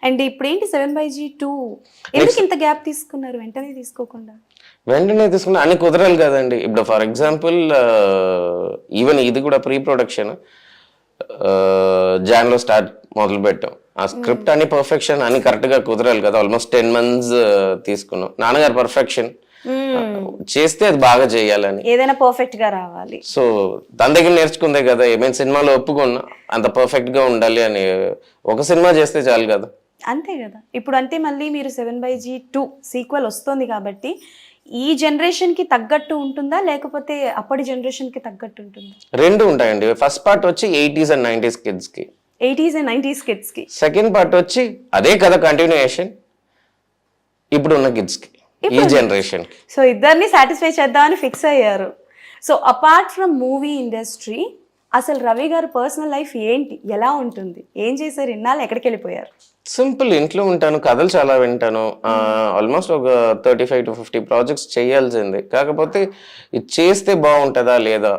And ఇప్పుడు ఏంటి 7/2 ఎందుకు ఇంత గ్యాప్ తీసుకున్నారు వెంటనే తీసుకోకుండా? వెంటనే తీసుకున్నా అన్ని కుదరాలి కదండి. ఇప్పుడు ఫర్ ఎగ్జాంపుల్ ఈవెన్ ఇది కూడా ప్రీ ప్రొడక్షన్ జాన్లో స్టార్ట్ మొదలు పెట్టాం. ఆ స్క్రిప్ట్ అన్ని పర్ఫెక్షన్ అన్ని కరెక్ట్ గా కుదరాలి కదా. ఆల్మోస్ట్ 10 months తీసుకున్నాం. నాన్నగారు పర్ఫెక్షన్ చేస్తే అది బాగా చేయాలని, ఏదైనా పర్ఫెక్ట్ గా రావాలి. సో దాని దగ్గర నేర్చుకుందే కదా. ఏమైనా సినిమాలో ఒప్పుకున్నా అంత పర్ఫెక్ట్ గా ఉండాలి అని. ఒక సినిమా చేస్తే చాలు కదా. అంతే కదా. ఇప్పుడు అంటే మళ్ళీ మీరు 7/2 సీక్వెల్ వస్తుంది కాబట్టి ఈ జనరేషన్ కి తగ్గట్టు ఉంటుందా లేకపోతే అప్పటి జనరేషన్ కి తగ్గట్టు ఉంటుందా? రెండు ఉంటాయండి. ఫస్ట్ పార్ట్ వచ్చి 80s and 90s కిడ్స్ కి, 80s and 90s కిడ్స్ కి. సెకండ్ పార్ట్ వచ్చి అదే కథ కంటిన్యూయేషన్ ఇప్పుడు ఉన్న కిడ్స్ కి, ఈ జనరేషన్ కి. సో ఇద్దరిని సాటిస్ఫై చేద్దామని ఫిక్స్ అయ్యారు. So apart from movie industry అసలు రవి గారు పర్సనల్ లైఫ్ ఏంటి, ఎలా ఉంటుంది, ఏం చేశారు, ఇన్నాళ్ళు ఎక్కడికి వెళ్ళిపోయారు? సింపుల్, ఇంట్లో ఉంటాను, కథలు చాలా వింటాను. ఆల్మోస్ట్ ఒక 35 to 50 ప్రాజెక్ట్స్ చేయాల్సింది. కాకపోతే ఇది చేస్తే బాగుంటుందా లేదా,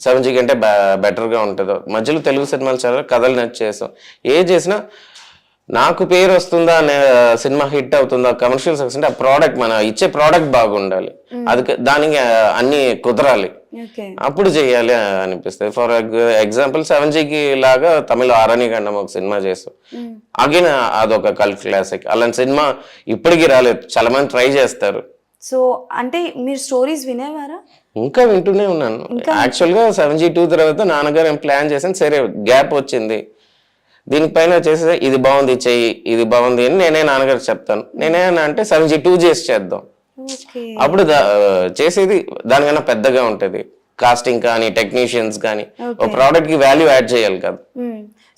7G కంటే బెటర్గా ఉంటుందో. మధ్యలో తెలుగు సినిమాలు చాలా కథలు నచ్చేసాం. ఏ చేసినా నాకు పేరు వస్తుందా, సినిమా హిట్ అవుతుందా, కమర్షియల్ సక్సెస్ అంటే ఆ ప్రోడక్ట్, మన ఇచ్చే ప్రోడక్ట్ బాగుండాలి. అది దానికి అన్ని కుదరాలి, అప్పుడు చెయ్యాలి అనిపిస్తుంది. ఫర్ ఎగ్జాంపుల్ 7Gకి లాగా తమిళ ఆరణిగండం ఒక సినిమా చేస్తాం. అగైన్ అదొక కల్ట్ క్లాసిక్. అలాంటి సినిమా ఇప్పటికీ రాలేదు. చాలా మంది ట్రై చేస్తారు. సో అంటే మీరు స్టోరీస్ వినేవారా? ఇంకా వింటూనే ఉన్నాను. యాక్చువల్గా 7G2 తర్వాత నాన్నగారు ఏం ప్లాన్ చేశాను. సరే గ్యాప్ వచ్చింది, దీనిపైన చేసే ఇది బాగుంది చెయ్యి, ఇది బాగుంది అని నేనే నాన్నగారు చెప్తాను. నేనేనా అంటే 7G2 చేసి చేద్దాం. అప్పుడు చేసేది దానికన్నా పెద్దగా ఉంటది. కాస్టింగ్ కానీ టెక్నీషియన్స్ కానీ ఒక ప్రోడక్ట్ కి వాల్యూ యాడ్ చేయాలి కదా.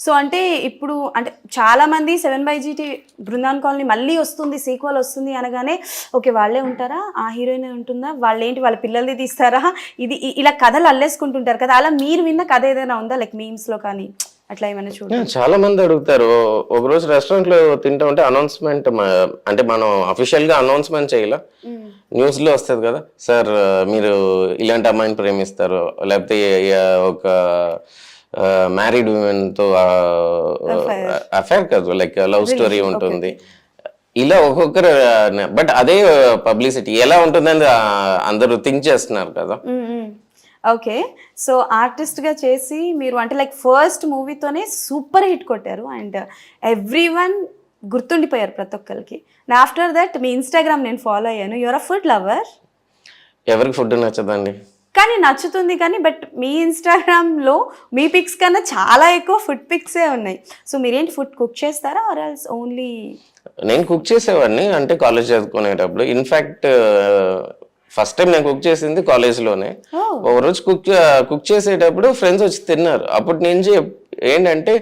సో అంటే ఇప్పుడు అంటే చాలా మంది 7/GT బృందావన్ కాలనీ మళ్ళీ వస్తుంది, సీక్వెల్ వస్తుంది అనగానే ఓకే వాళ్ళే ఉంటారా, ఆ హీరోయిన్ ఉంటుందా, వాళ్ళు ఏంటి వాళ్ళ పిల్లల్ని తీస్తారా, ఇది ఇలా కథలు అల్లేసుకుంటుంటారు కదా. అలా మీరు విన్న కథ ఏదైనా ఉందా, లైక్ మీమ్స్ లో కానీ అట్లా ఏమైనా చూడండి? చాలా మంది అడుగుతారు. ఒకరోజు రెస్టారెంట్ లో తింటా ఉంటే అనౌన్స్మెంట్, అంటే మనం అఫీషియల్ గా అనౌన్స్మెంట్ చేయాల, న్యూస్ లో వస్తుంది కదా, సార్ మీరు ఇలాంటి అమ్మాయిని ప్రేమిస్తారు, లేకపోతే ఒక మ్యారీడ్ ఉమెన్ తో అఫైర్ కాదు, లైక్ లవ్ స్టోరీ ఉంటుంది. ఇలా ఒక్కొక్కరు, బట్ అదే పబ్లిసిటీ ఎలా ఉంటుందని అందరూ థింక్ చేస్తున్నారు కదా. ఓకే, సో ఆర్టిస్ట్గా చేసి మీరు అంటే లైక్ ఫస్ట్ మూవీతోనే సూపర్ హిట్ కొట్టారు అండ్ ఎవ్రీ వన్ గుర్తుండిపోయారు ప్రతి ఒక్కరికి. ఆఫ్టర్ దట్ మీ ఇన్స్టాగ్రామ్ నేను ఫాలో అయ్యాను. Your a food lover. ఎవరికి ఫుడ్ నచ్చదండి? కానీ నచ్చుతుంది, కానీ బట్ మీ ఇన్స్టాగ్రామ్లో మీ పిక్స్ కన్నా చాలా ఎక్కువ ఫుడ్ పిక్సే ఉన్నాయి. సో మీరేంటి ఫుడ్ కుక్ చేస్తారా ఆర్ ఎల్స్ ఓన్లీ? నేను కుక్ చేసేవాడిని, అంటే కాలేజ్ చదువుకునేటప్పుడు. ఇన్ఫ్యాక్ట్ ఫస్ట్ టైం నేను కుక్ చేసింది కాలేజ్లోనే. ఒక రోజు కుక్ చేసేటప్పుడు ఫ్రెండ్స్ వచ్చి తిన్నారు. అప్పటి నుంచి ఏంటంటే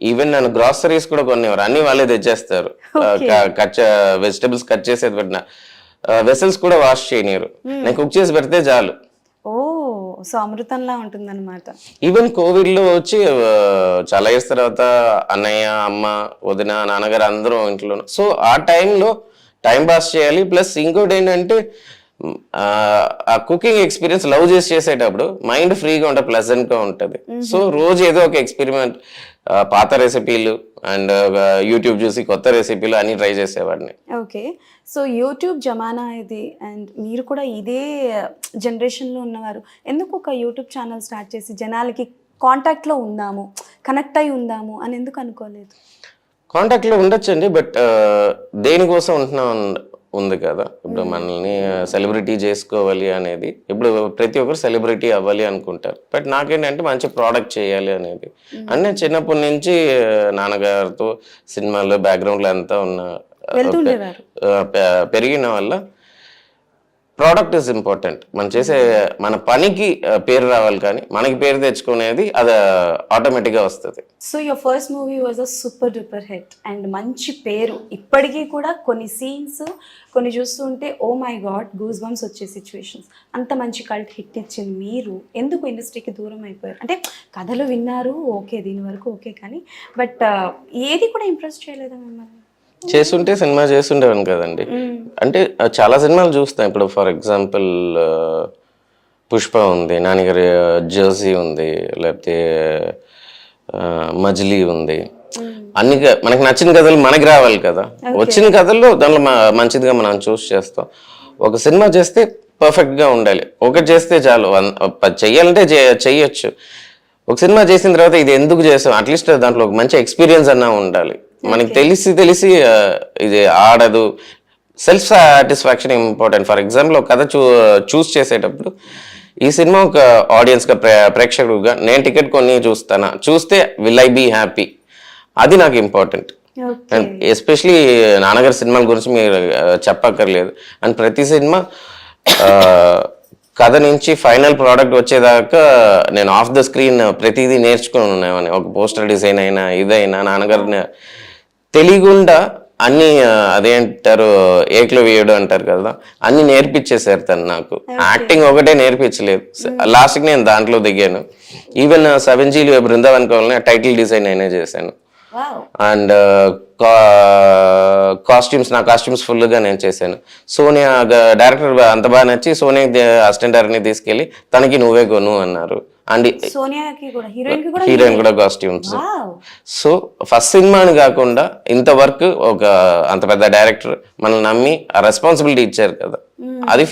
ఈవెన్ నన్ను గ్రాసరీస్ కూడా కొనేవారు, అన్ని వాళ్ళే తెచ్చేస్తారు. వెజిటబుల్స్ కట్ చేసేది పెట్టిన వెసల్స్ కూడా వాష్ చేయనియరు. నేను కుక్ చేసి పెడితే చాలు. ఓ, సో అమృతంలా ఉంటుందన్నమాట. ఈవెన్ కోవిడ్ లో వచ్చి చాలా ఇయర్స్ తర్వాత అన్నయ్య, అమ్మ, వదిన, నాన్నగారు అందరూ ఇంట్లో. సో ఆ టైంలో టైం పాస్ చేయాలి. ప్లస్ ఇంకోటి ఏంటంటే ఆ కుకింగ్ ఎక్స్పీరియన్స్ లవ్ చేసి చేసేటప్పుడు మైండ్ ఫ్రీగా ఉంటుంది, ప్లెజెంట్ గా ఉంటుంది. సో రోజు ఏదో ఒక ఎక్స్పెరిమెంట్, పాత రెసిపీలు అండ్ యూట్యూబ్ చూసి కొత్త రెసిపీలు అన్ని ట్రై చేసేవాడిని. ఓకే, సో యూట్యూబ్ జమానా ఇది అండ్ మీరు కూడా ఇదే జనరేషన్లో ఉన్నవారు. ఎందుకు ఒక యూట్యూబ్ ఛానల్ స్టార్ట్ చేసి జనాలకి కాంటాక్ట్లో ఉందాము, కనెక్ట్ అయి ఉందాము అని ఎందుకు అనుకోలేదు? కాంటాక్ట్లో ఉండొచ్చండి, బట్ దేనికోసం ఉంటున్నాం ఉంది కదా. ఇప్పుడు మనల్ని సెలబ్రిటీ చేసుకోవాలి అనేది, ఇప్పుడు ప్రతి ఒక్కరు సెలబ్రిటీ అవ్వాలి అనుకుంటారు. బట్ నాకేంటంటే మంచి ప్రోడక్ట్ చేయాలి అనేది. అంటే చిన్నప్పటి నుంచి నాన్నగారితో సినిమాల్లో బ్యాక్గ్రౌండ్లో అంతా పెరిగిన వల్ల ప్రోడక్ట్ ఇస్ ఇంపార్టెంట్. మనం చేసే మన పనికి పేరు రావాలి, కానీ మనకి పేరు తెచ్చుకునేది అది ఆటోమేటిక్గా వస్తుంది. So your first movie was a super duper hit and మంచి పేరు. ఇప్పటికీ కూడా కొన్ని సీన్స్ కొన్ని చూస్తుంటే oh my god goose bumps వచ్చే సిచ్యువేషన్స్. అంత మంచి కల్ట్ హిట్ ఇచ్చింది మీరు ఎందుకు ఇండస్ట్రీకి దూరం అయిపోయారు? అంటే కథలు విన్నారు, ఓకే, దీని వరకు ఓకే, కానీ బట్ ఏది కూడా ఇంప్రెస్ చేయలేదా మిమ్మల్ని? చేస్తుంటే సినిమా చేస్తుండేవాను కదండి. అంటే చాలా సినిమాలు చూస్తాను. ఇప్పుడు ఫర్ ఎగ్జాంపుల్ పుష్ప ఉంది, నాన్నగారి జెర్సీ ఉంది, లేకపోతే మజిలీ ఉంది, అన్ని మనకి నచ్చిన కథలు మనకి రావాలి కదా, వచ్చిన కథల్లో దానిలో మంచిదిగా మనం చూస్ చేస్తాం. ఒక సినిమా చేస్తే పర్ఫెక్ట్ గా ఉండాలి, ఒకటి చేస్తే చాలు, చెయ్యాలంటే చెయ్యొచ్చు. ఒక సినిమా చేసిన తర్వాత ఇది ఎందుకు చేస్తాం, అట్లీస్ట్ దాంట్లో ఒక మంచి ఎక్స్పీరియన్స్ అన్నా ఉండాలి. మనకి తెలిసి ఇది ఆడదు, self satisfaction important. For example ఒక కథ చూస్ చేసేటప్పుడు ఈ సినిమా ఒక ఆడియన్స్ గా ప్రేక్షకుడుగా నేను టికెట్ కొని చూస్తానా, చూస్తే విల్ ఐ బీ హ్యాపీ, అది నాకు ఇంపార్టెంట్. అండ్ ఎస్పెషలీ నాన్నగారి సినిమాల గురించి మీరు చెప్పక్కర్లేదు. అండ్ ప్రతి సినిమా కథ నుంచి ఫైనల్ ప్రోడక్ట్ వచ్చేదాకా నేను ఆఫ్ ద స్క్రీన్ ప్రతిదీ నేర్చుకుని ఉన్నామని. ఒక పోస్టర్ డిజైన్ అయినా ఇదైనా నాన్నగారిని తెలియకుండా అన్ని అదేంటారు ఏకలో వేయడం అంటారు కదా, అన్ని నేర్పించేశారు తను నాకు. యాక్టింగ్ ఒకటే నేర్పించలేదు, లాస్ట్కి నేను దాంట్లో దిగాను. Even 7G Brindavan colony title design అయినా చేశాను. అండ్ కాస్ట్యూమ్స్, నా కాస్ట్యూమ్స్ ఫుల్గా నేను చేశాను. సోనియా డైరెక్టర్ అంత బాగా నచ్చి సోనియా అసిస్టెంట్ డైరెక్టర్ని తీసుకెళ్ళి తనకి నువ్వే కొను అన్నారు. అండ్ హీరోయిన్ కూడా కాస్ట్యూమ్స్. సో ఫస్ట్ సినిమా అని కాకుండా ఇంత వర్క్, ఒక అంత పెద్ద డైరెక్టర్ మనల్ని నమ్మి ఆ రెస్పాన్సిబిలిటీ ఇచ్చారు కదా, అది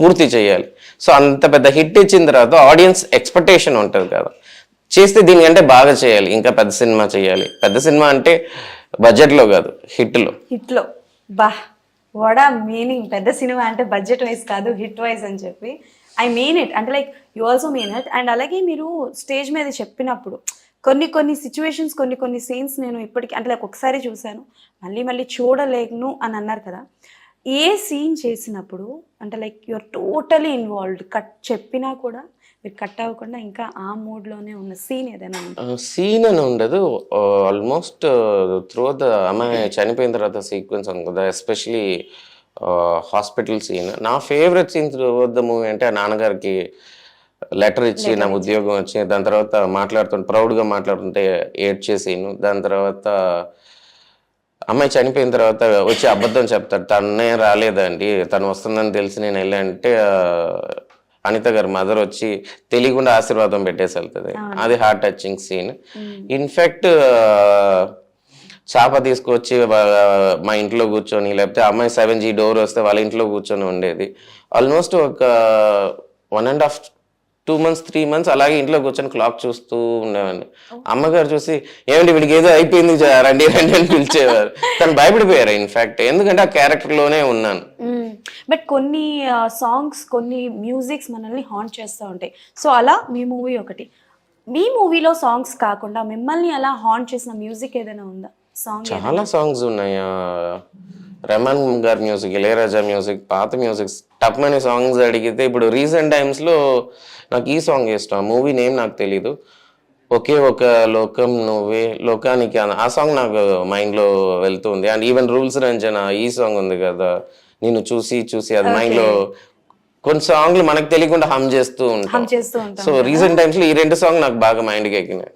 పూర్తి చేయాలి. సో అంత పెద్ద హిట్ ఇచ్చిన తర్వాత ఆడియన్స్ ఎక్స్పెక్టేషన్ ఉంటుంది కదా, చేస్తే దీనికంటే బాగా చేయాలి, ఇంకా పెద్ద సినిమా చేయాలి. పెద్ద సినిమా అంటే బడ్జెట్లో కాదు, హిట్లో. బా వాడా మీనింగ్, పెద్ద సినిమా అంటే బడ్జెట్ వైజ్ కాదు, హిట్ వైజ్ అని చెప్పి. ఐ మీన్ ఇట్, అంటే like you also mean it. And అలాగే మీరు స్టేజ్ మీద చెప్పినప్పుడు కొన్ని సిచ్యువేషన్స్, కొన్ని సీన్స్ నేను ఇప్పటికీ అంటే లైక్ ఒకసారి చూశాను, మళ్ళీ చూడలేను అని అన్నారు కదా. ఏ సీన్ చేసినప్పుడు అంటే like you are totally involved, చెప్పినా కూడా మీరు కట్ అవ్వకుండా ఇంకా ఆ మూడ్లోనే ఉన్న సీన్ ఏదైనా సీన్ అని ఉండదు. ఆల్మోస్ట్ త్రూ ద అమ్మాయి చనిపోయిన తర్వాత సీక్వెన్స్ ఉంది కదా, ఎస్పెషలీ హాస్పిటల్ సీన్. నా favourite scene through the movie అంటే ఆ నాన్నగారికి లెటర్ ఇచ్చి నా ఉద్యోగం వచ్చి, దాని తర్వాత ప్రౌడ్గా మాట్లాడుతుంటే ఏడ్చే సీను. దాని తర్వాత అమ్మాయి చనిపోయిన తర్వాత వచ్చి అబద్ధం చెప్తాడు, తనే రాలేదండి, తను వస్తుందని తెలిసి నేను వెళ్ళానంటే అనిత గారు మదర్ వచ్చి తెలియకుండా ఆశీర్వాదం పెట్టేసి వెళ్తుంది. అది హార్ట్ టచింగ్ సీన్. ఇన్ఫాక్ట్ చాప తీసుకొచ్చి మా ఇంట్లో కూర్చొని, లేకపోతే అమ్మాయి 7G డోర్ వస్తే వాళ్ళ ఇంట్లో కూర్చొని ఉండేది. ఆల్మోస్ట్ ఒక 1.5 2 months 3 months అలాగే ఇంట్లో కూర్చొని క్లాక్ చూస్తూ ఉండేవాడిని. అమ్మగారు చూసి ఏమంటే వీడికి ఏదో అయిపోయింది రండి రండి అని పిలిచేవారు. తను భయపడిపోయారు ఇన్ఫాక్ట్, ఎందుకంటే ఆ క్యారెక్టర్లోనే ఉన్నాను. బట్ కొన్ని సాంగ్స్, కొన్ని మ్యూజిక్స్ మనల్ని హాంట్ చేస్తూ ఉంటాయి. సో అలా మీ మూవీ ఒకటి. మీ మూవీలో సాంగ్స్ కాకుండా మిమ్మల్ని అలా హాంట్ చేసిన మ్యూజిక్ ఏదైనా ఉందా? చాలా సాంగ్స్ ఉన్నాయి. రెహమాన్ గారి మ్యూజిక్, ఇళయరాజా మ్యూజిక్, పాత మ్యూజిక్స్, టప్ మనీ సాంగ్స్ అడిగితే ఇప్పుడు రీసెంట్ టైమ్స్లో నాకు ఈ సాంగ్ ఇష్టం. ఆ మూవీ నేమ్ నాకు తెలీదు, ఒకే ఒక లోకం నువ్వే లోకానికి, ఆ సాంగ్ నాకు మైండ్లో వెళ్తుంది. అండ్ ఈవెన్ రూల్స్ రంజన ఈ సాంగ్ ఉంది కదా, నేను చూసి అది మైండ్లో కొన్ని సాంగ్లు మనకు తెలియకుండా హమ్ చేస్తూ ఉంటాం. సో రీసెంట్ టైమ్స్ లో ఈ 2 సాంగ్ నాకు బాగా మైండ్కి ఎక్కినాయి.